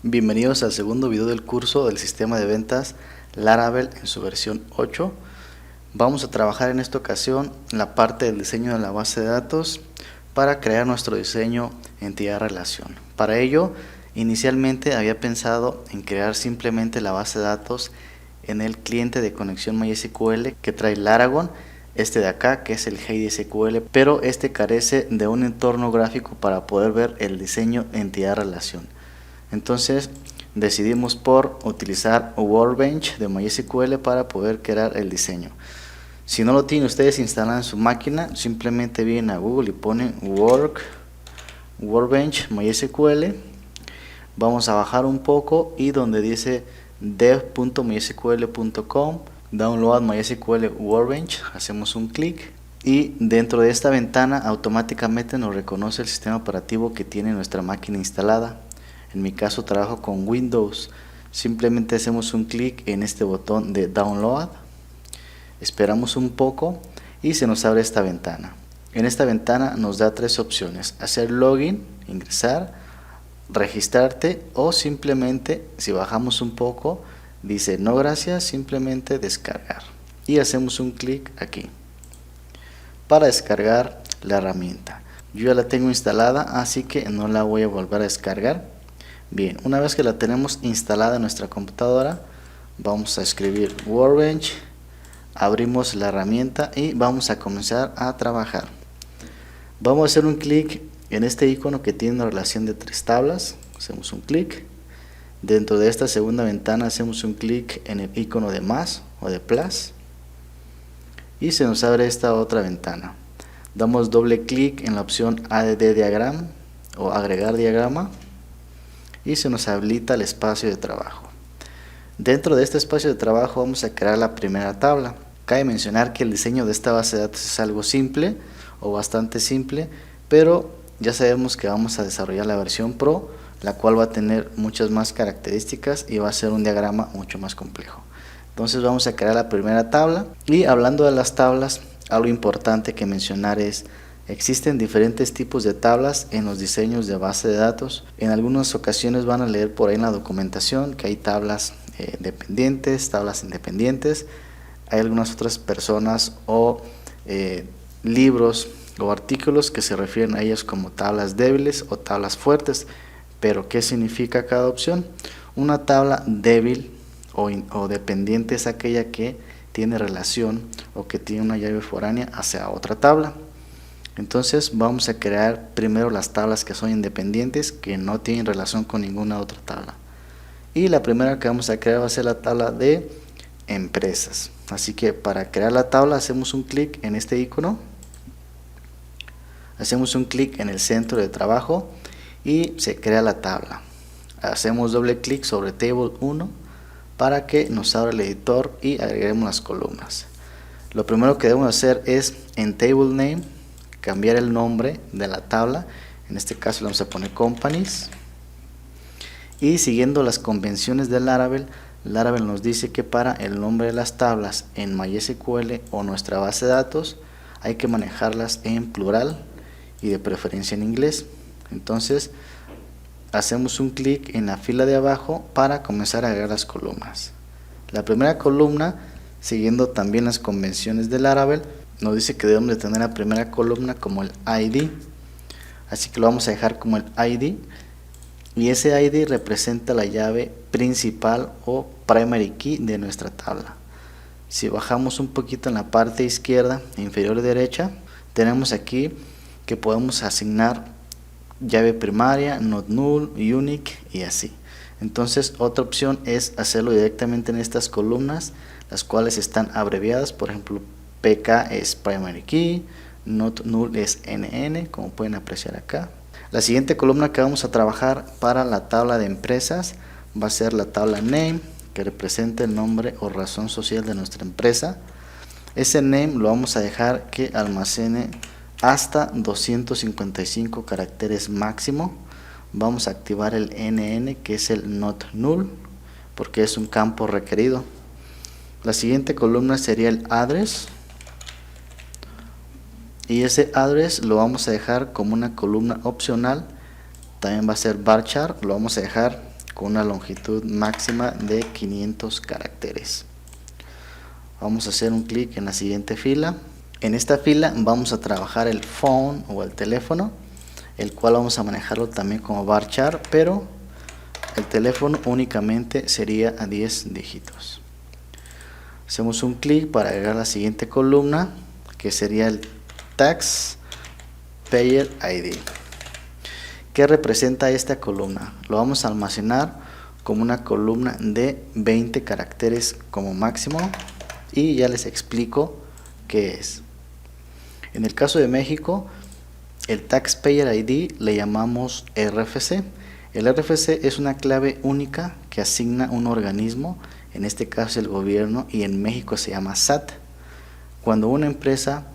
Bienvenidos al segundo video del curso del sistema de ventas Laravel en su versión 8. Vamos a trabajar en esta ocasión la parte del diseño de la base de datos para crear nuestro diseño entidad-relación. Para ello, inicialmente había pensado en crear simplemente la base de datos en el cliente de conexión MySQL que trae Laragon, este de acá que es el HeySQL, pero este carece de un entorno gráfico para poder ver el diseño entidad-relación. Entonces decidimos por utilizar Workbench de MySQL para poder crear el diseño. Si no lo tienen ustedes instalado en su máquina, simplemente vienen a Google y ponen Workbench MySQL. Vamos a bajar un poco y donde dice dev.mysql.com download MySQL Workbench, hacemos un clic y dentro de esta ventana automáticamente nos reconoce el sistema operativo que tiene nuestra máquina instalada. En mi caso trabajo con Windows. Simplemente hacemos un clic en este botón de download, esperamos un poco y se nos abre esta ventana. En esta ventana nos da tres opciones: hacer login, ingresar, registrarte, o simplemente, si bajamos un poco, dice no gracias, simplemente descargar, y hacemos un clic aquí para descargar la herramienta. Yo ya la tengo instalada, así que no la voy a volver a descargar. Bien, una vez que la tenemos instalada en nuestra computadora, vamos a escribir Workbench, abrimos la herramienta y vamos a comenzar a trabajar. Vamos a hacer un clic en este icono que tiene una relación de tres tablas, hacemos un clic. Dentro de esta segunda ventana hacemos un clic en el icono de más o de plus y se nos abre esta otra ventana. Damos doble clic en la opción Add Diagram o agregar diagrama y se nos habilita el espacio de trabajo. Dentro de este espacio de trabajo vamos a crear la primera tabla. Cabe mencionar que el diseño de esta base de datos es algo simple o bastante simple, pero ya sabemos que vamos a desarrollar la versión Pro, la cual va a tener muchas más características y va a ser un diagrama mucho más complejo. Entonces vamos a crear la primera tabla. Y hablando de las tablas, algo importante que mencionar es: existen diferentes tipos de tablas en los diseños de base de datos. En algunas ocasiones van a leer por ahí en la documentación que hay tablas dependientes, tablas independientes. Hay algunas otras personas o libros o artículos que se refieren a ellas como tablas débiles o tablas fuertes. Pero ¿qué significa cada opción? Una tabla débil o dependiente es aquella que tiene relación o que tiene una llave foránea hacia otra tabla. Entonces vamos a crear primero las tablas que son independientes, que no tienen relación con ninguna otra tabla. Y la primera que vamos a crear va a ser la tabla de empresas. Así que para crear la tabla hacemos un clic en este icono, hacemos un clic en el centro de trabajo y se crea la tabla. Hacemos doble clic sobre Table 1 para que nos abra el editor y agreguemos las columnas. Lo primero que debemos hacer es en Table Name cambiar el nombre de la tabla. En este caso le vamos a poner Companies, y siguiendo las convenciones de Laravel, Laravel nos dice que para el nombre de las tablas en MySQL o nuestra base de datos hay que manejarlas en plural y de preferencia en inglés. Entonces hacemos un clic en la fila de abajo para comenzar a agregar las columnas. La primera columna, siguiendo también las convenciones de Laravel, nos dice que debemos de tener la primera columna como el ID, así que lo vamos a dejar como el ID, y ese ID representa la llave principal o primary key de nuestra tabla. Si bajamos un poquito en la parte izquierda inferior derecha, tenemos aquí que podemos asignar llave primaria, not null, unique y así. Entonces otra opción es hacerlo directamente en estas columnas, las cuales están abreviadas. Por ejemplo, PK es primary key, not null es NN, como pueden apreciar acá. La siguiente columna que vamos a trabajar para la tabla de empresas va a ser la tabla name, que representa el nombre o razón social de nuestra empresa. Ese name lo vamos a dejar que almacene hasta 255 caracteres máximo. Vamos a activar el NN, que es el not null, porque es un campo requerido. La siguiente columna sería el address, y ese address lo vamos a dejar como una columna opcional. También va a ser varchar, lo vamos a dejar con una longitud máxima de 500 caracteres. Vamos a hacer un clic en la siguiente fila. En esta fila vamos a trabajar el phone o el teléfono, el cual vamos a manejarlo también como varchar, pero el teléfono únicamente sería a 10 dígitos. Hacemos un clic para agregar la siguiente columna, que sería el Taxpayer ID. ¿Qué representa esta columna? Lo vamos a almacenar como una columna de 20 caracteres como máximo, y ya les explico qué es. En el caso de México, el Taxpayer ID le llamamos RFC. El RFC es una clave única que asigna un organismo, en este caso el gobierno, y en México se llama SAT. Cuando una empresa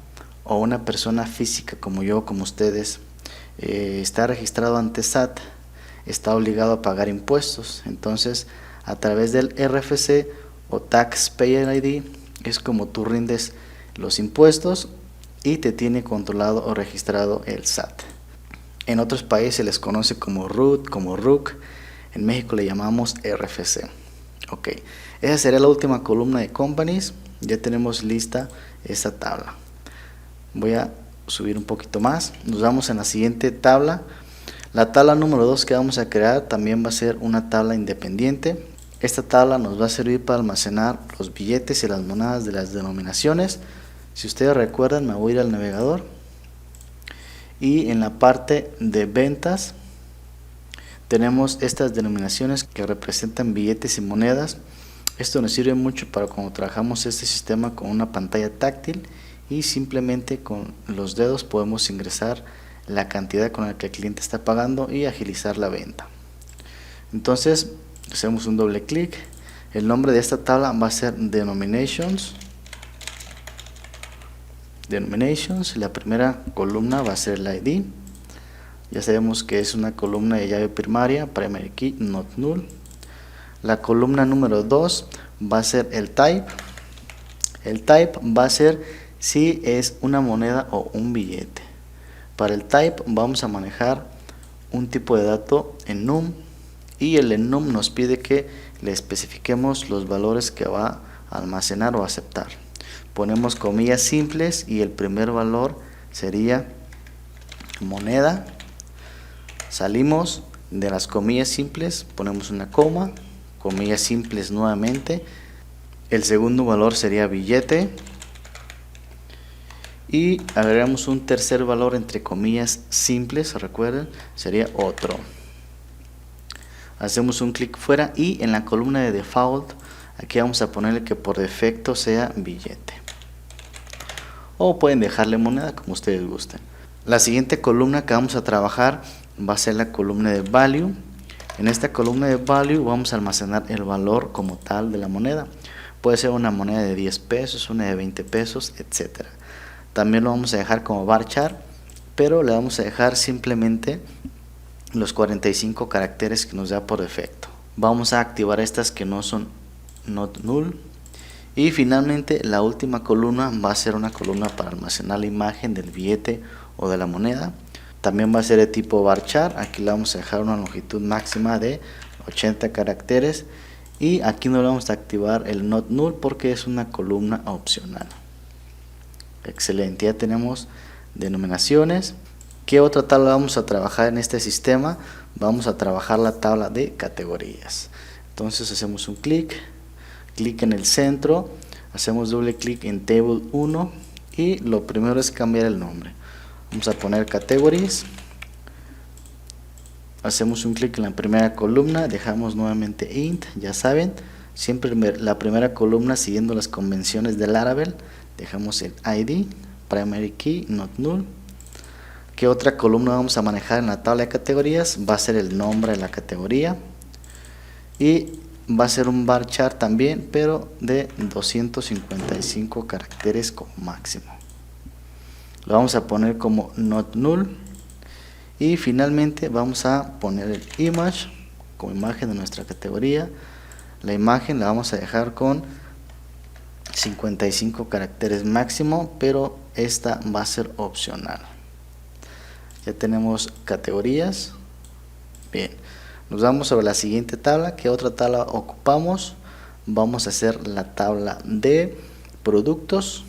o una persona física como yo, como ustedes, está registrado ante SAT, está obligado a pagar impuestos. Entonces, a través del RFC o Taxpayer ID es como tú rindes los impuestos y te tiene controlado o registrado el SAT. En otros países se les conoce como RUT, como RUC. En México le llamamos RFC. Ok, esa sería la última columna de companies. Ya tenemos lista esta tabla. Voy a subir un poquito más. Nos vamos en la siguiente tabla. La tabla número 2 que vamos a crear también va a ser una tabla independiente. Esta tabla nos va a servir para almacenar los billetes y las monedas de las denominaciones. Si ustedes recuerdan, me voy a ir al navegador. Y en la parte de ventas tenemos estas denominaciones que representan billetes y monedas. Esto nos sirve mucho para cuando trabajamos este sistema con una pantalla táctil y simplemente con los dedos podemos ingresar la cantidad con la que el cliente está pagando y agilizar la venta. Entonces hacemos un doble clic. El nombre de esta tabla va a ser Denominations. La primera columna va a ser la ID. Ya sabemos que es una columna de llave primaria, primary key, not null. La columna número 2 va a ser el type. El type va a ser si es una moneda o un billete. Para el type vamos a manejar un tipo de dato enum, y el enum nos pide que le especifiquemos los valores que va a almacenar o aceptar. Ponemos comillas simples y el primer valor sería moneda. Salimos de las comillas simples, ponemos una coma, comillas simples nuevamente. El segundo valor sería billete y agregamos un tercer valor entre comillas simples, recuerden, sería otro. Hacemos un clic fuera y en la columna de default aquí vamos a ponerle que por defecto sea billete, o pueden dejarle moneda como ustedes gusten. La siguiente columna que vamos a trabajar va a ser la columna de value. En esta columna de value vamos a almacenar el valor como tal de la moneda. Puede ser una moneda de 10 pesos, una de 20 pesos, etc. También lo vamos a dejar como varchar, pero le vamos a dejar simplemente los 45 caracteres que nos da por defecto. Vamos a activar estas que no son not null. Y finalmente la última columna va a ser una columna para almacenar la imagen del billete o de la moneda. También va a ser de tipo varchar. Aquí le vamos a dejar una longitud máxima de 80 caracteres. Y aquí no le vamos a activar el not null porque es una columna opcional. Excelente, ya tenemos denominaciones. ¿Qué otra tabla vamos a trabajar en este sistema? Vamos a trabajar la tabla de categorías. Entonces hacemos un clic en el centro, hacemos doble clic en Table 1 y lo primero es cambiar el nombre. Vamos a poner Categories, hacemos un clic en la primera columna, dejamos nuevamente int, ya saben, siempre la primera columna siguiendo las convenciones del Laravel, dejamos el ID, primary key, not null. ¿Qué otra columna vamos a manejar en la tabla de categorías? Va a ser el nombre de la categoría y va a ser un varchar también, pero de 255 caracteres como máximo. Lo vamos a poner como not null y finalmente vamos a poner el image como imagen de nuestra categoría. La imagen la vamos a dejar con 55 caracteres máximo, pero esta va a ser opcional. Ya tenemos categorías. Bien, Nos vamos sobre la siguiente tabla. ¿Qué otra tabla ocupamos? Vamos a hacer la tabla de productos.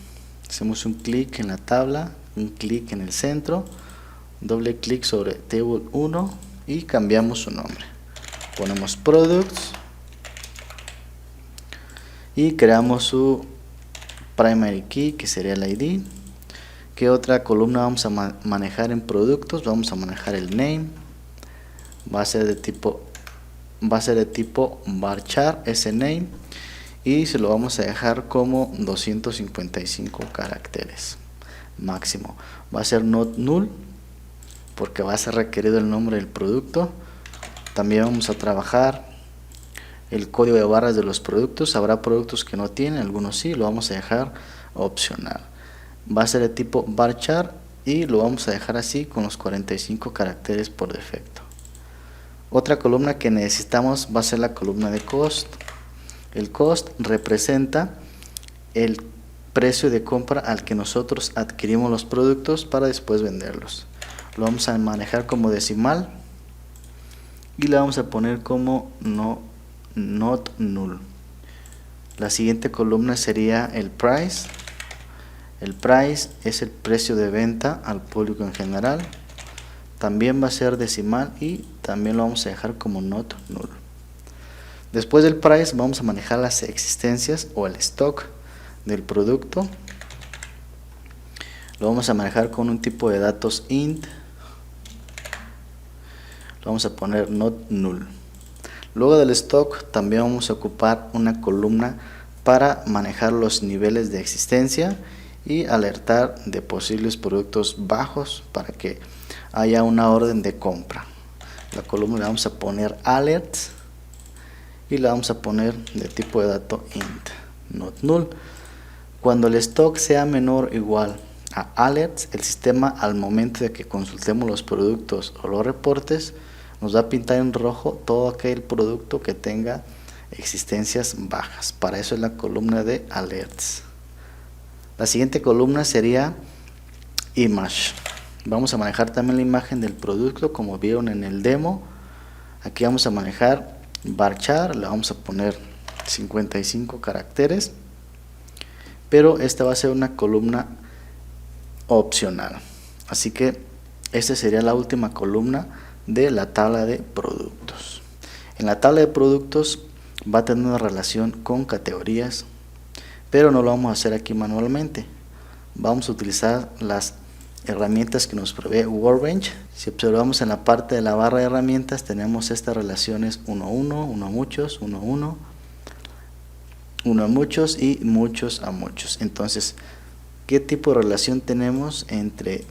Hacemos un clic en la tabla, un clic en el centro, doble clic sobre Table 1 y cambiamos su nombre. Ponemos Products y creamos su Primary Key, que sería el ID. ¿Qué otra columna vamos a manejar en productos? Vamos a manejar el Name. Va a ser de tipo varchar ese name y se lo vamos a dejar como 255 caracteres máximo. Va a ser not null porque va a ser requerido el nombre del producto. También vamos a trabajar el código de barras de los productos. Habrá productos que no tienen, algunos sí, lo vamos a dejar opcional. Va a ser de tipo varchar y lo vamos a dejar así con los 45 caracteres por defecto. Otra columna que necesitamos va a ser la columna de cost. El cost representa el precio de compra al que nosotros adquirimos los productos para después venderlos. Lo vamos a manejar como decimal y le vamos a poner como not null. La siguiente columna sería el price. El price es el precio de venta al público en general. También va a ser decimal y también lo vamos a dejar como not null. Después del price vamos a manejar las existencias o el stock del producto. Lo vamos a manejar con un tipo de datos int. Lo vamos a poner not null. Luego del stock también vamos a ocupar una columna para manejar los niveles de existencia y alertar de posibles productos bajos para que haya una orden de compra. La columna le vamos a poner alerts y la vamos a poner de tipo de dato int, not null. Cuando el stock sea menor o igual a alerts, el sistema al momento de que consultemos los productos o los reportes nos va a pintar en rojo todo aquel producto que tenga existencias bajas. Para eso es la columna de alerts. La siguiente columna sería image. Vamos a manejar también la imagen del producto como vieron en el demo. Aquí vamos a manejar varchar, le vamos a poner 55 caracteres, pero esta va a ser una columna opcional. Así que esta sería la última columna de la tabla de productos. En la tabla de productos va a tener una relación con categorías, pero no lo vamos a hacer aquí manualmente. Vamos a utilizar las herramientas que nos provee Workbench. Si observamos en la parte de la barra de herramientas tenemos estas relaciones 1 a 1, 1 a muchos, 1 a 1, 1 a muchos y muchos a muchos. Entonces, ¿qué tipo de relación tenemos entre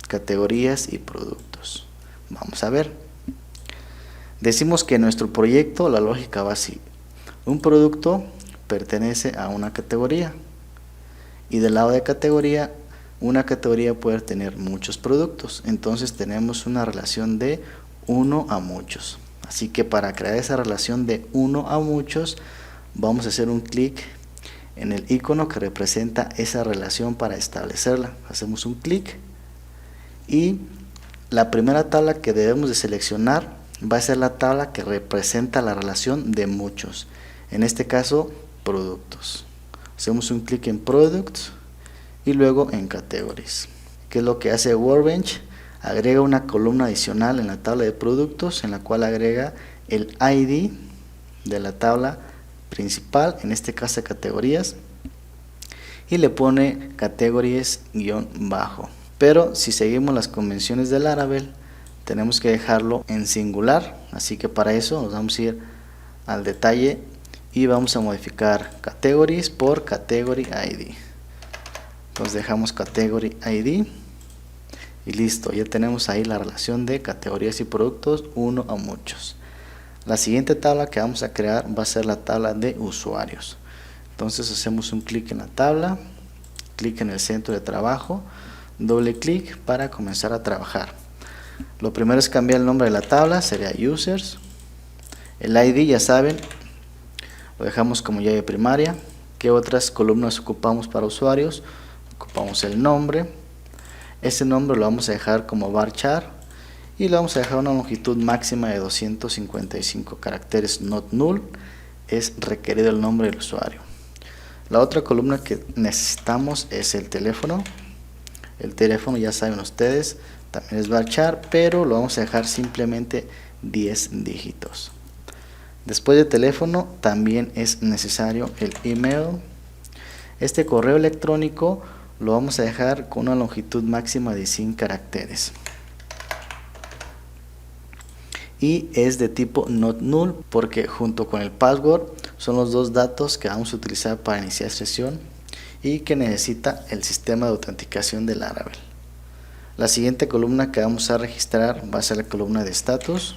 categorías y productos? Vamos a ver. Decimos que en nuestro proyecto la lógica va así. Un producto pertenece a una categoría y del lado de categoría, una categoría puede tener muchos productos. Entonces tenemos una relación de 1 a muchos. Así que para crear esa relación de 1 a muchos vamos a hacer un clic en el icono que representa esa relación para establecerla. Hacemos un clic y la primera tabla que debemos de seleccionar va a ser la tabla que representa la relación de muchos. En este caso, productos. Hacemos un clic en Products y luego en Categories. ¿Qué es lo que hace Workbench? Agrega una columna adicional en la tabla de productos en la cual agrega el ID de la tabla principal, en este caso categorías, y le pone categories-bajo. Pero si seguimos las convenciones del Laravel tenemos que dejarlo en singular, así que para eso nos vamos a ir al detalle y vamos a modificar categories por category ID. Entonces dejamos category ID y listo, ya tenemos ahí la relación de categorías y productos 1 a muchos. La siguiente tabla que vamos a crear va a ser la tabla de usuarios. Entonces hacemos un clic en la tabla, clic en el centro de trabajo, doble clic para comenzar a trabajar. Lo primero es cambiar el nombre de la tabla, sería users. El ID ya saben, lo dejamos como llave primaria. ¿Qué otras columnas ocupamos para usuarios? Ocupamos el nombre. Ese nombre lo vamos a dejar como varchar y le vamos a dejar una longitud máxima de 255 caracteres. Not null, es requerido el nombre del usuario. La otra columna que necesitamos es el teléfono. El teléfono, ya saben ustedes, también es varchar, pero lo vamos a dejar simplemente 10 dígitos. Después de teléfono también es necesario el email. Este correo electrónico lo vamos a dejar con una longitud máxima de 100 caracteres. Y es de tipo not null porque junto con el password son los dos datos que vamos a utilizar para iniciar sesión y que necesita el sistema de autenticación de Laravel. La siguiente columna que vamos a registrar va a ser la columna de status.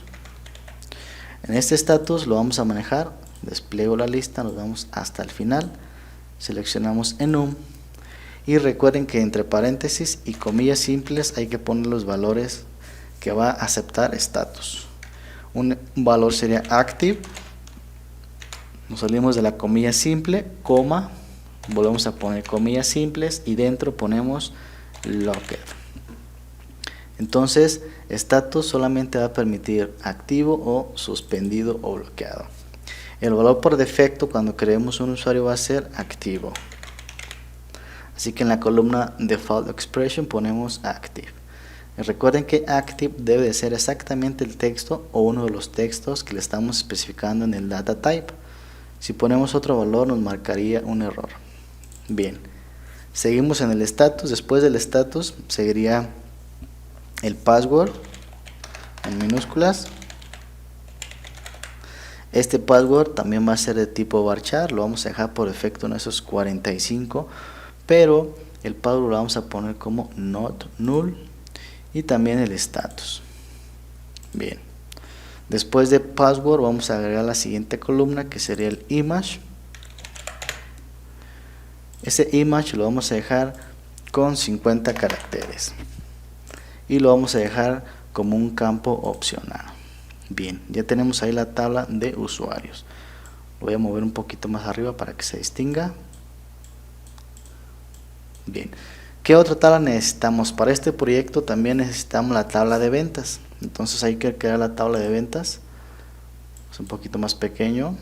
En este status lo vamos a manejar, despliego la lista, nos vamos hasta el final, seleccionamos enum y recuerden que entre paréntesis y comillas simples hay que poner los valores que va a aceptar status. Un valor sería active, nos salimos de la comilla simple, coma, volvemos a poner comillas simples y dentro ponemos locked. Entonces status solamente va a permitir activo o suspendido o bloqueado. El valor por defecto cuando creemos un usuario va a ser activo, así que en la columna default expression ponemos active. Recuerden que active debe de ser exactamente el texto o uno de los textos que le estamos especificando en el data type. Si ponemos otro valor nos marcaría un error. Bien, seguimos en el status. Después del status seguiría el password en minúsculas. Este password también va a ser de tipo varchar, lo vamos a dejar por defecto en esos 45, pero el password lo vamos a poner como not null y también el status. Bien, después de password vamos a agregar la siguiente columna que sería el image. Ese image lo vamos a dejar con 50 caracteres y lo vamos a dejar como un campo opcional. Bien, ya tenemos ahí la tabla de usuarios. Lo voy a mover un poquito más arriba para que se distinga. Bien, ¿qué otra tabla necesitamos? Para este proyecto también necesitamos la tabla de ventas. Entonces hay que crear la tabla de ventas. Es un poquito más pequeño.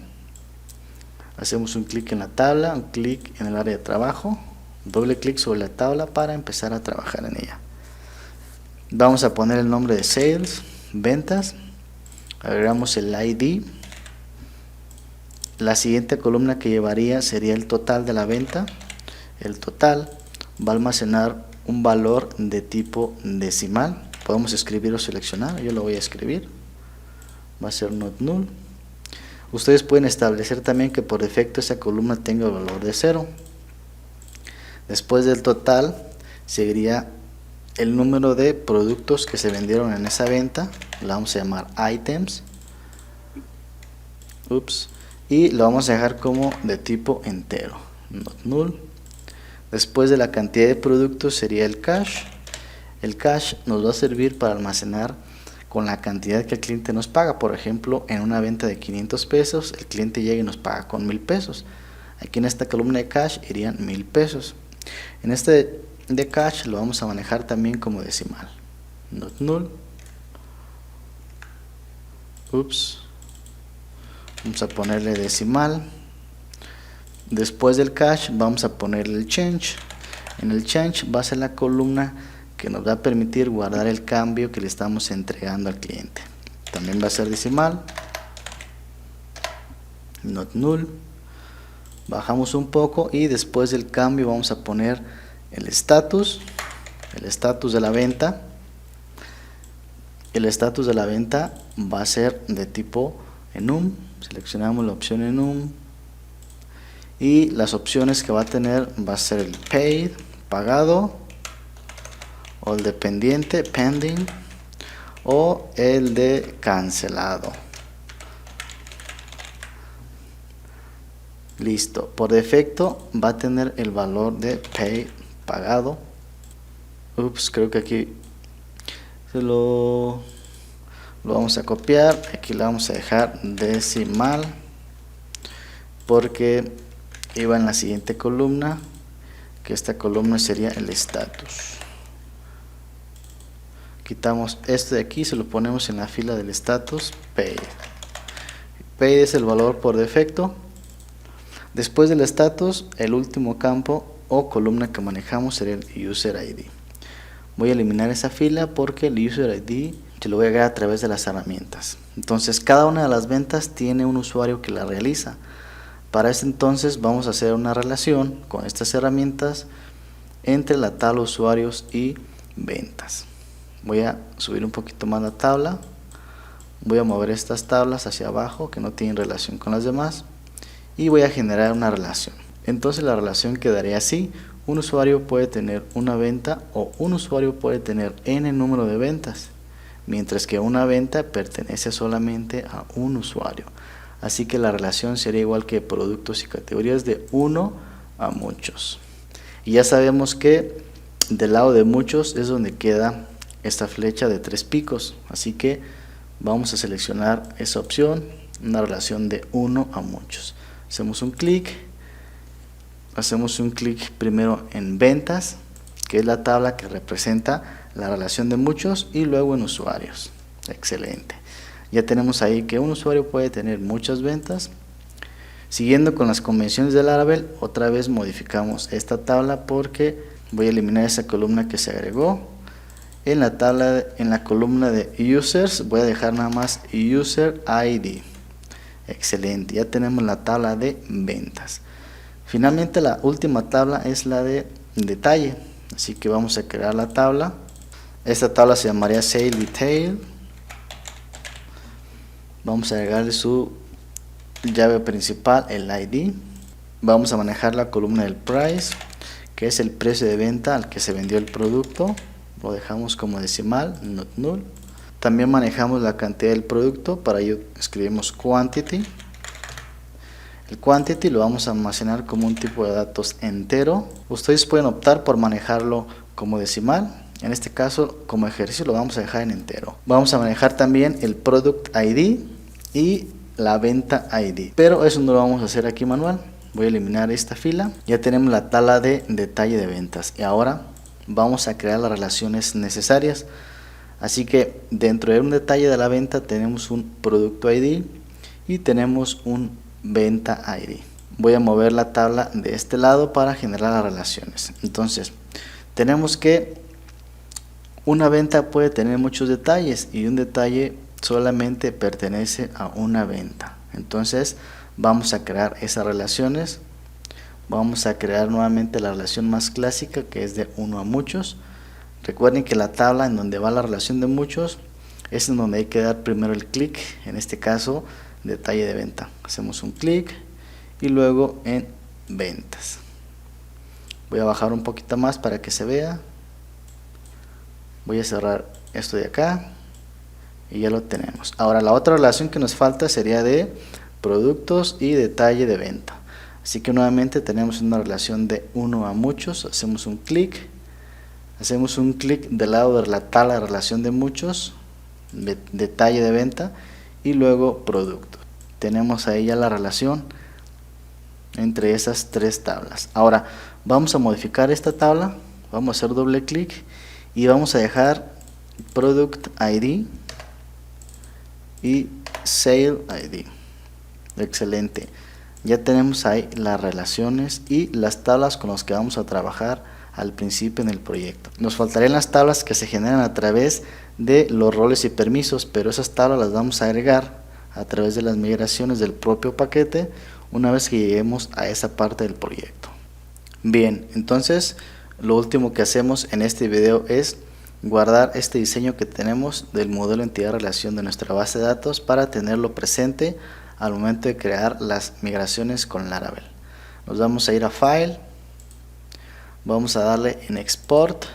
Hacemos un clic en la tabla, un clic en el área de trabajo, doble clic sobre la tabla para empezar a trabajar en ella. Vamos a poner el nombre de sales, ventas, agregamos el ID. La siguiente columna que llevaría sería el total de la venta. El total va a almacenar un valor de tipo decimal. Podemos escribir o seleccionar, yo lo voy a escribir. Va a ser not null. Ustedes pueden establecer también que por defecto esa columna tenga el valor de 0. Después del total seguiría el número de productos que se vendieron en esa venta. La vamos a llamar items. Y lo vamos a dejar como de tipo entero, not null. Después de la cantidad de productos sería el cache. El cache nos va a servir para almacenar con la cantidad que el cliente nos paga. Por ejemplo, en una venta de 500 pesos, el cliente llega y nos paga con 1000 pesos. Aquí en esta columna de cache irían 1000 pesos. En este de cache lo vamos a manejar también como decimal. Not null. Vamos a ponerle decimal. Después del cache vamos a ponerle el change. En el change va a ser la columna que nos va a permitir guardar el cambio que le estamos entregando al cliente. También va a ser decimal. Not null. Bajamos un poco y después del cambio vamos a poner el estatus de la venta. El estatus de la venta va a ser de tipo enum. Seleccionamos la opción enum y las opciones que va a tener va a ser el paid, pagado, o el de pendiente, pending, o el de cancelado. Listo, por defecto va a tener el valor de pay, pagado. Creo que aquí lo vamos a copiar, aquí lo vamos a dejar decimal porque iba en la siguiente columna, que esta columna sería el status. Quitamos este de aquí, se lo ponemos en la fila del status paid. Paid es el valor por defecto. Después del status, el último campo o columna que manejamos sería el user ID. Voy a eliminar esa fila porque el user ID se lo voy a agregar a través de las herramientas. Entonces cada una de las ventas tiene un usuario que la realiza. Para este entonces vamos a hacer una relación con estas herramientas entre la tabla usuarios y ventas. Voy a subir un poquito más la tabla. Voy a mover estas tablas hacia abajo que no tienen relación con las demás. Y voy a generar una relación. Entonces la relación quedaría así: un usuario puede tener una venta o un usuario puede tener n número de ventas, mientras que una venta pertenece solamente a un usuario. Así que la relación sería igual que productos y categorías de 1 a muchos. Y ya sabemos que del lado de muchos es donde queda esta flecha de 3 picos, así que vamos a seleccionar esa opción, una relación de 1 a muchos. Hacemos un clic primero en ventas, que es la tabla que representa la relación de muchos, y luego en usuarios. Excelente. Ya tenemos ahí que un usuario puede tener muchas ventas. Siguiendo con las convenciones de Laravel, otra vez modificamos esta tabla porque voy a eliminar esa columna que se agregó. En la columna de users voy a dejar nada más user ID. Excelente, ya tenemos la tabla de ventas. Finalmente la última tabla es la de detalle, así que vamos a crear la tabla. Esta tabla se llamaría Sale Detail. Vamos a agregarle su llave principal, el ID. Vamos a manejar la columna del price, que es el precio de venta al que se vendió el producto. Lo dejamos como decimal, not null. También manejamos la cantidad del producto, para ello escribimos quantity. El quantity lo vamos a almacenar como un tipo de datos entero. Ustedes pueden optar por manejarlo como decimal. En este caso, como ejercicio, lo vamos a dejar en entero. Vamos a manejar también el product ID y la venta ID, pero eso no lo vamos a hacer aquí manual. Voy a eliminar esta fila. Ya tenemos la tabla de detalle de ventas y ahora vamos a crear las relaciones necesarias. Así que dentro de un detalle de la venta tenemos un producto ID y tenemos un venta ID. Voy a mover la tabla de este lado para generar las relaciones. Entonces tenemos que una venta puede tener muchos detalles y un detalle solamente pertenece a una venta. Entonces vamos a crear esas relaciones. Vamos a crear nuevamente la relación más clásica, que es de 1 a muchos. Recuerden que la tabla en donde va la relación de muchos es en donde hay que dar primero el clic, en este caso detalle de venta. Hacemos un clic y luego en ventas. Voy a bajar un poquito más para que se vea. Voy a cerrar esto de acá y ya lo tenemos. Ahora la otra relación que nos falta sería de productos y detalle de venta. Así que nuevamente tenemos una relación de 1 a muchos. Hacemos un clic del lado de la tabla de relación de muchos, detalle de venta y luego producto. Tenemos ahí ya la relación entre esas 3 tablas. Ahora vamos a modificar esta tabla. Vamos a hacer doble clic y vamos a dejar product ID y sale ID. Excelente. Ya tenemos ahí las relaciones y las tablas con las que vamos a trabajar al principio en el proyecto. Nos faltarían las tablas que se generan a través de los roles y permisos, pero esas tablas las vamos a agregar a través de las migraciones del propio paquete una vez que lleguemos a esa parte del proyecto. Bien, entonces lo último que hacemos en este video es guardar este diseño que tenemos del modelo entidad-relación de nuestra base de datos para tenerlo presente al momento de crear las migraciones con Laravel. Nos vamos a ir a File, vamos a darle en Export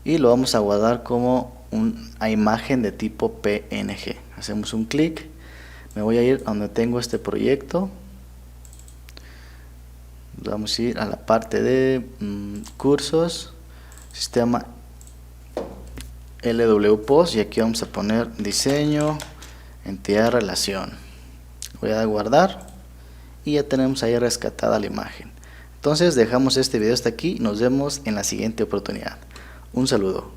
y lo vamos a guardar como una imagen de tipo PNG. Hacemos un clic, me voy a ir a donde tengo este proyecto, vamos a ir a la parte de cursos, sistema LWPOS y aquí vamos a poner diseño, entidad, relación. Voy a dar guardar y ya tenemos ahí rescatada la imagen. Entonces dejamos este video hasta aquí y nos vemos en la siguiente oportunidad. Un saludo.